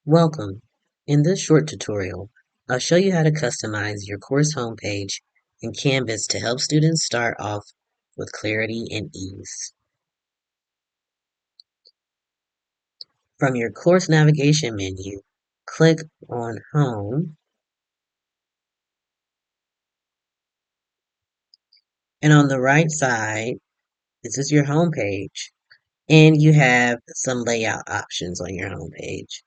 Welcome. In this short tutorial, I'll show you how to customize your course homepage in Canvas to help students start off with clarity and ease. From your course navigation menu, click on Home, and on the right side, this is your homepage, and you have some layout options on your homepage.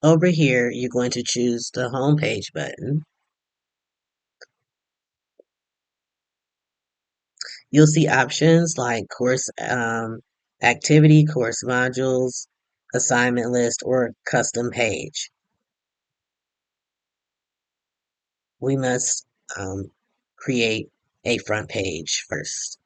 Over here, you're going to choose the Homepage button. You'll see options like course activity, course modules, assignment list, or custom page. We must create a front page first.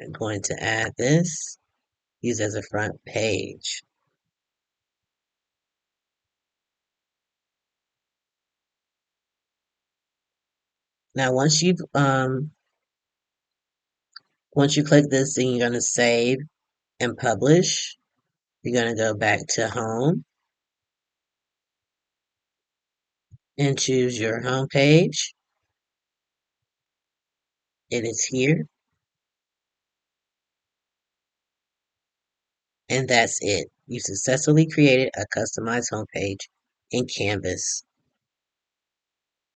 I'm going to add this, use as a front page. Now, once you click this, then you're going to save and publish. You're going to go back to home and choose your home page. It is here, and that's it. You successfully created a customized homepage in Canvas.